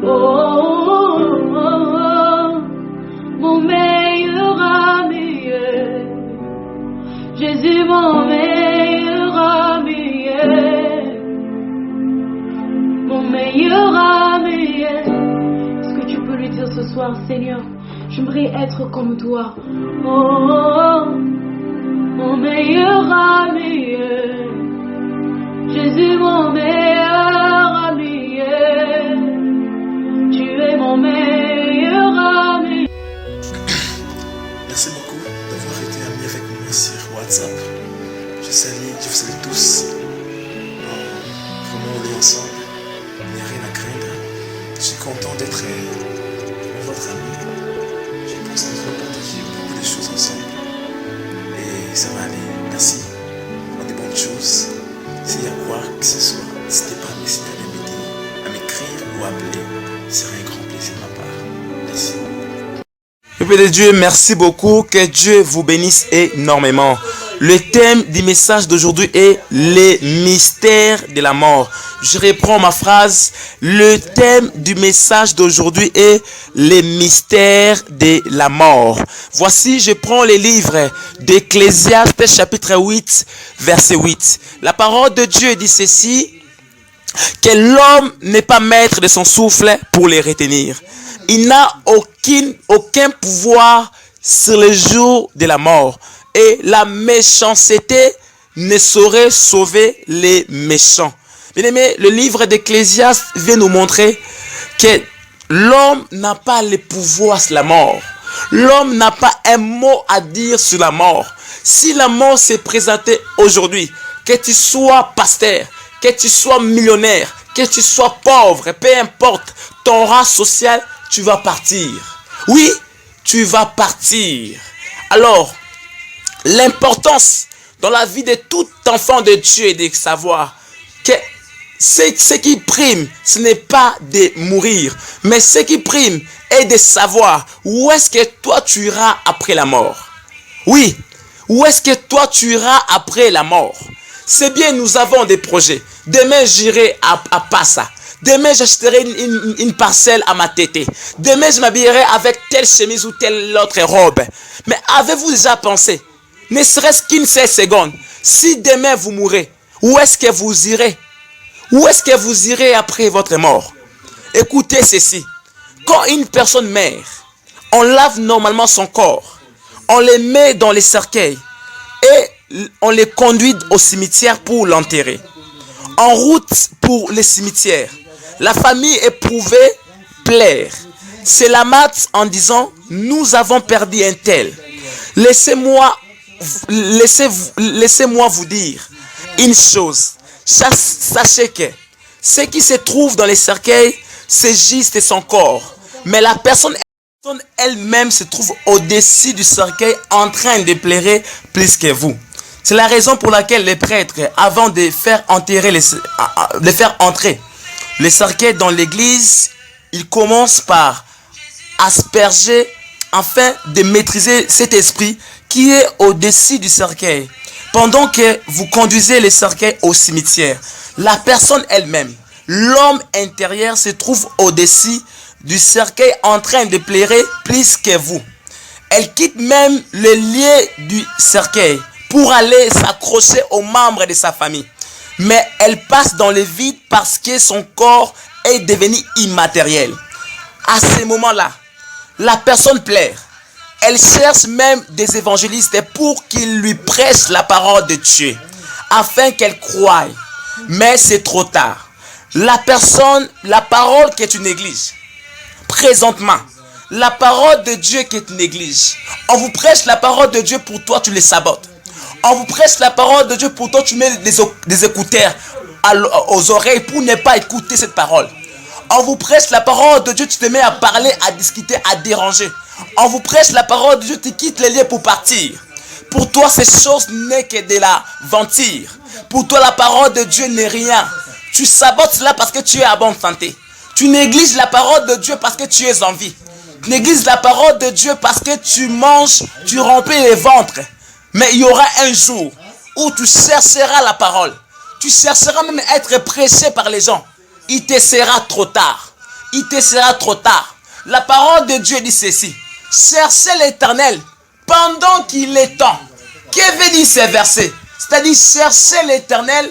oh, mon meilleur ami, Jésus, mon meilleur ami, mon meilleur ami. Est-ce que tu peux lui dire ce soir, Seigneur, j'aimerais être comme toi, oh, mon meilleur ami, Jésus, mon meilleur ami, tu es mon meilleur ami. Merci beaucoup d'avoir été ami avec moi sur WhatsApp. Je vous salue tous. Vraiment, on est ensemble. Il n'y a rien à craindre. Je suis content d'être votre ami. Je pense qu'on va partager beaucoup de choses ensemble. Et ça va aller. Merci pour des bonnes choses. S'il y a quoi que ce soit, n'hésitez pas à m'aider, à m'écrire ou à appeler. Ce sera un grand plaisir de ma part. Merci. Peuple de Dieu, merci beaucoup. Que Dieu vous bénisse énormément. Le thème du message d'aujourd'hui est les mystères de la mort. Je reprends ma phrase. Le thème du message d'aujourd'hui est les mystères de la mort. Voici, je prends les livres d'Ecclésiaste chapitre 8, verset 8. La parole de Dieu dit ceci, que l'homme n'est pas maître de son souffle pour les retenir. Il n'a aucun pouvoir sur le jour de la mort. Et la méchanceté ne saurait sauver les méchants. Bien aimé, le livre d'Ecclésiaste vient nous montrer que l'homme n'a pas le pouvoir sur la mort. L'homme n'a pas un mot à dire sur la mort. Si la mort s'est présentée aujourd'hui, que tu sois pasteur, que tu sois millionnaire, que tu sois pauvre, peu importe ton rang social, tu vas partir. Oui, tu vas partir. Alors, l'importance dans la vie de tout enfant de Dieu est de savoir que ce qui prime, ce n'est pas de mourir, mais ce qui prime est de savoir où est-ce que toi tu iras après la mort. Oui, où est-ce que toi tu iras après la mort. C'est bien, nous avons des projets. Demain, j'irai à Passa. Demain, j'achèterai une parcelle à ma tétée. Demain, je m'habillerai avec telle chemise ou telle autre robe. Mais avez-vous déjà pensé, ne serait-ce qu'une seule seconde, si demain vous mourrez, où est-ce que vous irez? Où est-ce que vous irez après votre mort? Écoutez ceci. Quand une personne meurt, on lave normalement son corps. On le met dans les cercueils et on les conduit au cimetière pour l'enterrer. En route pour le cimetière, la famille éprouvée plaire. C'est la mat en disant, nous avons perdu un tel. Laissez-moi vous dire une chose. Sachez que ce qui se trouve dans les cercueils, c'est juste son corps. Mais la personne elle-même se trouve au-dessus du cercueil en train de pleurer plus que vous. C'est la raison pour laquelle les prêtres, avant de faire entrer le cercueil dans l'église, ils commencent par asperger afin de maîtriser cet esprit qui est au-dessus du cercueil. Pendant que vous conduisez le cercueil au cimetière, la personne elle-même, l'homme intérieur se trouve au-dessus du cercueil en train de pleurer plus que vous. Elle quitte même le lieu du cercueil pour aller s'accrocher aux membres de sa famille. Mais elle passe dans le vide parce que son corps est devenu immatériel. À ce moment-là, la personne pleure. Elle cherche même des évangélistes pour qu'ils lui prêchent la parole de Dieu, afin qu'elle croie. Mais c'est trop tard. La parole que tu négliges, présentement, la parole de Dieu que tu négliges, on vous prêche la parole de Dieu, pour toi tu les sabotes. On vous prêche la parole de Dieu, pour toi tu mets des écouteurs aux oreilles pour ne pas écouter cette parole. On vous prêche la parole de Dieu, tu te mets à parler, à discuter, à déranger. On vous prêche la parole de Dieu, tu quittes les lieux pour partir. Pour toi, ces choses n'est que de la venture. Pour toi, la parole de Dieu n'est rien. Tu sabotes cela parce que tu es à bonne santé. Tu négliges la parole de Dieu parce que tu es en vie. Tu négliges la parole de Dieu parce que tu manges, tu remplis les ventres. Mais il y aura un jour où tu chercheras la parole. Tu chercheras même à être prêché par les gens. Il te sera trop tard. il te sera trop tard. La parole de Dieu dit ceci. Cherchez l'Éternel pendant qu'il est temps. Que veut dire ces versets? C'est-à-dire chercher l'Éternel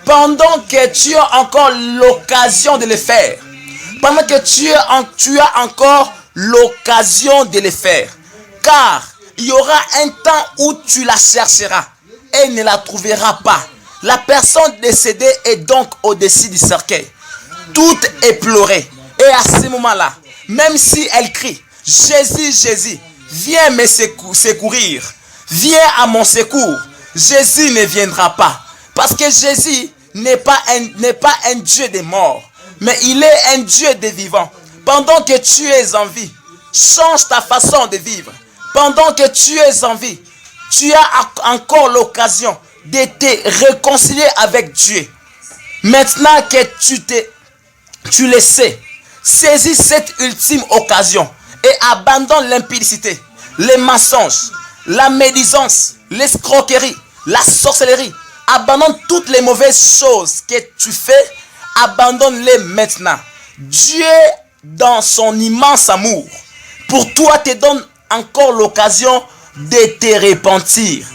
pendant que tu as encore l'occasion de le faire. Pendant que tu as encore l'occasion de le faire. Car il y aura un temps où tu la chercheras et ne la trouveras pas. La personne décédée est donc au-dessus du cercueil. Tout est pleuré. Et à ce moment-là, même si elle crie, Jésus, Jésus, viens me secourir. Viens à mon secours. Jésus ne viendra pas. Parce que Jésus n'est pas un Dieu des morts, mais il est un Dieu des vivants. Pendant que tu es en vie, change ta façon de vivre. Pendant que tu es en vie, tu as encore l'occasion de te réconcilier avec Dieu. Maintenant que tu le sais, saisis cette ultime occasion et abandonne l'impudicité, les mensonges, la médisance, l'escroquerie, la sorcellerie. Abandonne toutes les mauvaises choses que tu fais, abandonne-les maintenant. Dieu, dans son immense amour, pour toi, te donne encore l'occasion de te repentir.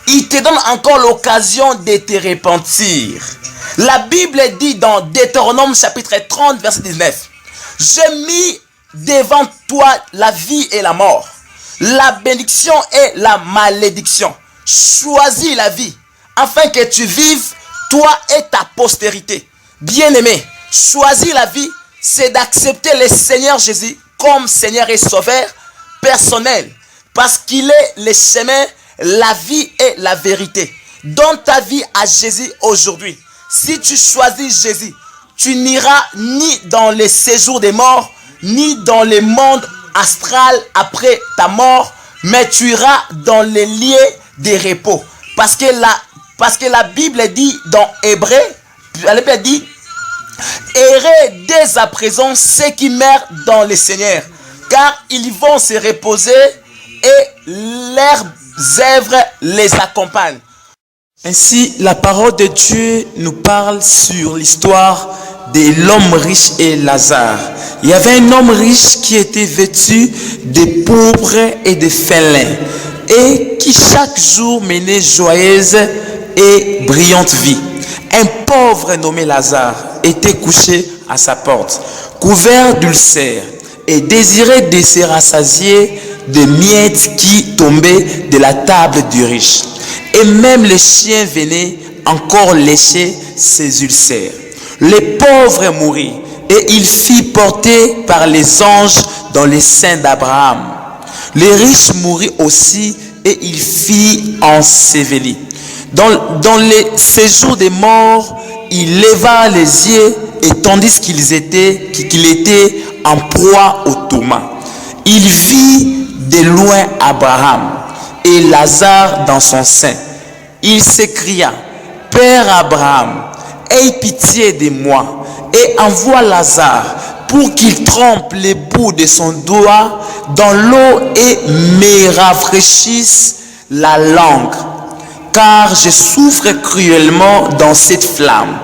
Il te donne encore l'occasion de te repentir. La Bible dit dans Deutéronome chapitre 30 verset 19. J'ai mis devant toi la vie et la mort, la bénédiction et la malédiction. Choisis la vie afin que tu vives, toi et ta postérité. Bien-aimé, choisis la vie, c'est d'accepter le Seigneur Jésus comme Seigneur et Sauveur personnel, parce qu'il est le chemin, la vie et la vérité. Donne ta vie à Jésus aujourd'hui. Si tu choisis Jésus, tu n'iras ni dans les séjours des morts, ni dans le monde astral après ta mort, mais tu iras dans les lieux de repos. Parce que la Bible dit dans Hébreu, la Bible dit, errez dès à présent ceux qui meurent dans le Seigneur, car ils vont se reposer et leurs œuvres les accompagnent. Ainsi, la parole de Dieu nous parle sur l'histoire de l'homme riche et Lazare. Il y avait un homme riche qui était vêtu de pourpre et de fin lin et qui chaque jour menait joyeuse et brillante vie. Un pauvre nommé Lazare était couché à sa porte, couvert d'ulcères et désirait de se rassasier des miettes qui tombaient de la table du riche. Et même les chiens venaient encore lécher ses ulcères. Le pauvre mourut et il fut porté par les anges dans les seins d'Abraham. Le riche mourut aussi et il fut enseveli. Dans les séjours des morts, il leva les yeux et tandis qu'il était en proie au tourment, il vit de loin Abraham et Lazare dans son sein. Il s'écria, Père Abraham, aie pitié de moi et envoie Lazare pour qu'il trempe les bouts de son doigt dans l'eau et me rafraîchisse la langue, car je souffre cruellement dans cette flamme.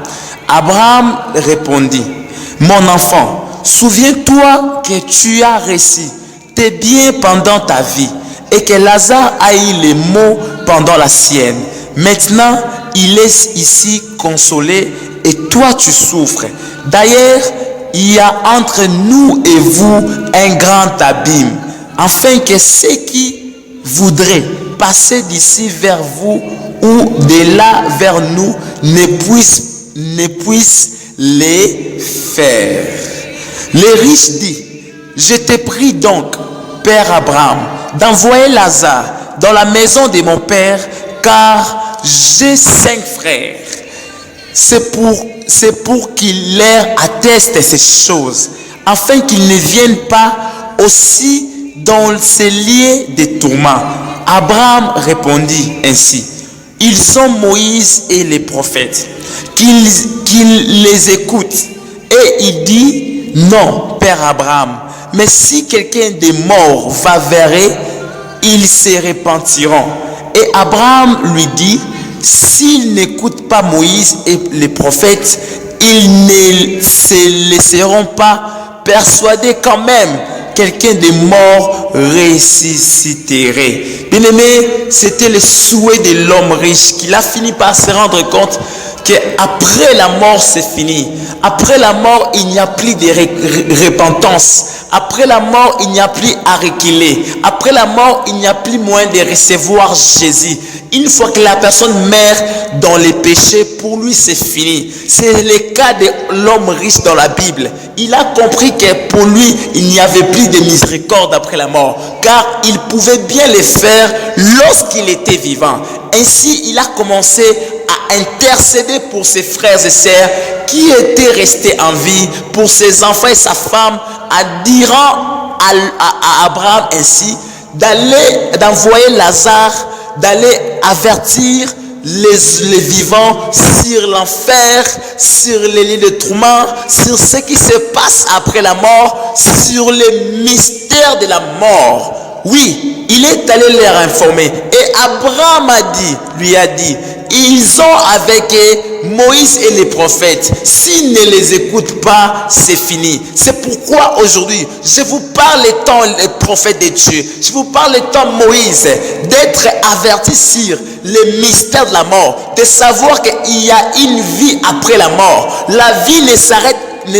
Abraham répondit, mon enfant, souviens-toi que tu as reçu tes biens pendant ta vie et que Lazare a eu les maux pendant la sienne. Maintenant, il est ici consolé et toi tu souffres. D'ailleurs, il y a entre nous et vous un grand abîme, afin que ceux qui voudraient passer d'ici vers vous ou de là vers nous ne puissent les faire. Le riche dit, je te prie donc, Père Abraham, d'envoyer Lazare dans la maison de mon père, car j'ai 5 frères. C'est pour qu'il leur atteste ces choses, afin qu'ils ne viennent pas aussi dans ces lieux de tourment. Abraham répondit ainsi, ils sont Moïse et les prophètes, qu'ils les écoutent. Et il dit, non, Père Abraham, mais si quelqu'un des morts va vers eux, ils se repentiront. Et Abraham lui dit, s'ils n'écoutent pas Moïse et les prophètes, ils ne se laisseront pas persuadé quand même quelqu'un de mort ressusciterait. Bien aimé, c'était le souhait de l'homme riche qu'il a fini par se rendre compte qu'après la mort c'est fini. Après la mort il n'y a plus de repentance. Après la mort il n'y a plus à reculer. Après la mort il n'y a plus moyen de recevoir Jésus. Une fois que la personne meurt dans les péchés, pour lui c'est fini. C'est le cas de l'homme riche dans la Bible. Il a compris que pour lui il n'y avait plus de miséricorde après la mort, car il pouvait bien le faire lorsqu'il était vivant. Ainsi il a commencé à intercéder pour ses frères et sœurs qui étaient restés en vie, pour ses enfants et sa femme, en disant à Abraham ainsi d'envoyer Lazare, d'aller avertir les vivants sur l'enfer, sur les lits de tourment, sur ce qui se passe après la mort, sur les mystères de la mort. Oui, il est allé leur informer. Et Abraham lui a dit, ils ont avec eux Moïse et les prophètes. S'ils ne les écoutent pas, c'est fini. C'est pourquoi aujourd'hui, je vous parle étant les prophètes de Dieu, je vous parle étant Moïse, d'être averti sur les mystères de la mort, de savoir qu'il y a une vie après la mort. La vie ne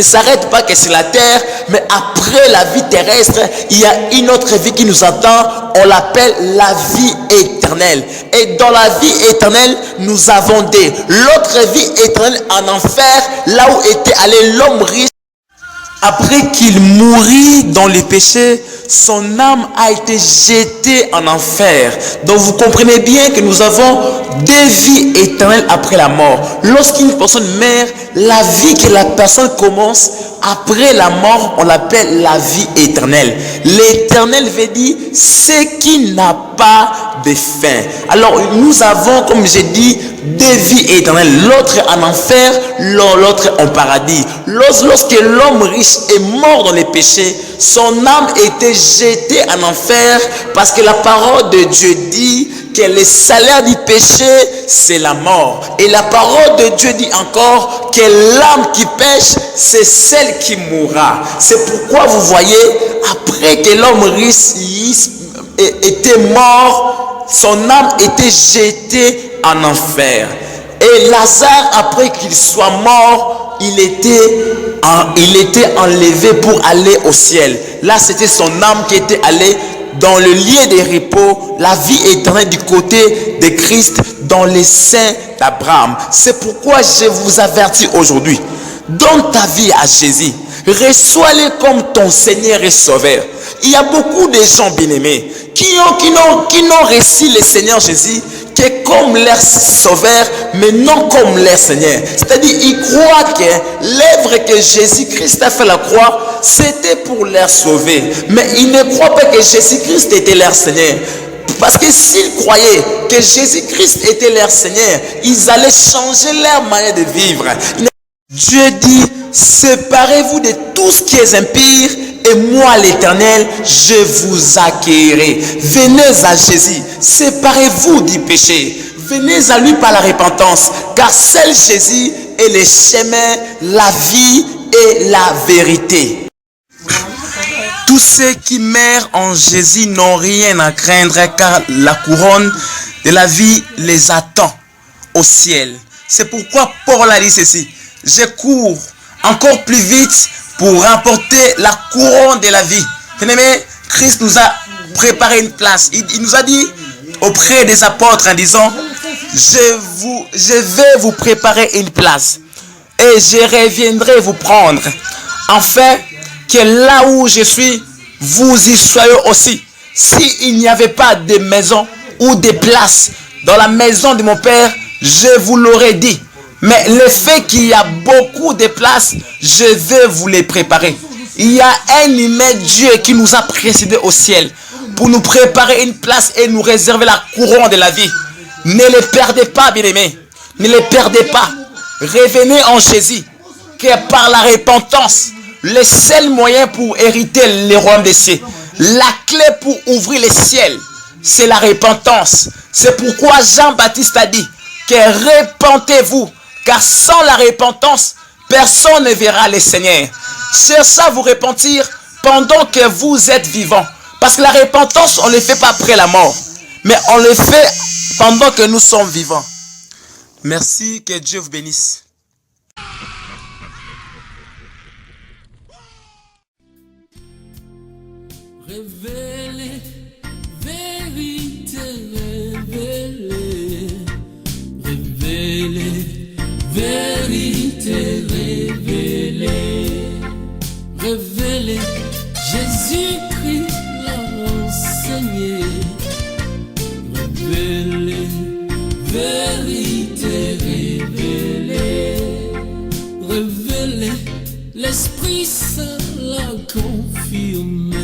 s'arrête pas que sur la terre, mais après la vie terrestre, il y a une autre vie qui nous attend. On l'appelle la vie éternelle. Et dans la vie éternelle, nous avons l'autre vie éternelle en enfer, là où était allé l'homme riche. Après qu'il mourit dans les péchés, son âme a été jetée en enfer. Donc vous comprenez bien que nous avons deux vies éternelles après la mort. Lorsqu'une personne meurt, la vie que la personne commence après la mort, on l'appelle la vie éternelle. L'éternel veut dire ce qui n'a pas de fin. Alors nous avons, comme j'ai dit, deux vies éternelles. L'autre en enfer, l'autre en paradis. Lorsque l'homme riche est mort dans les péchés, son âme était jetée en enfer, parce que la parole de Dieu dit que le salaire du péché, c'est la mort. Et la parole de Dieu dit encore que l'âme qui pêche, c'est celle qui mourra. C'est pourquoi vous voyez, après que l'homme riche était mort, son âme était jetée en enfer. Et Lazare, après qu'il soit mort, il était enlevé pour aller au ciel. Là, c'était son âme qui était allée dans le lieu de repos, la vie éternelle du côté de Christ, dans les seins d'Abraham. C'est pourquoi je vous avertis aujourd'hui. Donne ta vie à Jésus. Reçois-le comme ton Seigneur et Sauveur. Il y a beaucoup de gens bien-aimés qui n'ont reçu le Seigneur Jésus que comme leur Sauveur, mais non comme leur Seigneur. C'est-à-dire, ils croient que l'œuvre que Jésus-Christ a fait la croix, c'était pour leur sauver. Mais ils ne croient pas que Jésus-Christ était leur Seigneur. Parce que s'ils croyaient que Jésus-Christ était leur Seigneur, ils allaient changer leur manière de vivre. Dieu dit, séparez-vous de tout ce qui est impur, et moi l'Éternel, je vous accueillerai. Venez à Jésus, séparez-vous du péché. Venez à lui par la repentance, car seul Jésus est le chemin, la vie et la vérité. Tous ceux qui meurent en Jésus n'ont rien à craindre, car la couronne de la vie les attend au ciel. C'est pourquoi Paul a dit ceci: je cours encore plus vite pour remporter la couronne de la vie. Bien-aimé, Christ nous a préparé une place. Il nous a dit auprès des apôtres en disant, je vais vous préparer une place et je reviendrai vous prendre, afin que là où je suis, vous y soyez aussi. S'il n'y avait pas de maison ou de place dans la maison de mon Père, je vous l'aurais dit. Mais le fait qu'il y a beaucoup de places, je vais vous les préparer. Il y a un humain Dieu qui nous a précédés au ciel pour nous préparer une place et nous réserver la couronne de la vie. Ne les perdez pas, bien-aimés. Ne les perdez pas. Revenez en Jésus, que par la repentance, le seul moyen pour hériter le royaume des cieux, la clé pour ouvrir les ciels, c'est la repentance. C'est pourquoi Jean-Baptiste a dit que repentez-vous, car sans la repentance, personne ne verra le Seigneur. cherchez à vous repentir pendant que vous êtes vivant. Parce que la repentance, on ne le fait pas après la mort. Mais on le fait pendant que nous sommes vivants. Merci, que Dieu vous bénisse. Révélez, vérité, révélez, révélez, vérité, révélez, révélez, Jésus-Christ l'a enseigné, révélez, vérité, révélez, révélez, l'Esprit Saint l'a confirmé.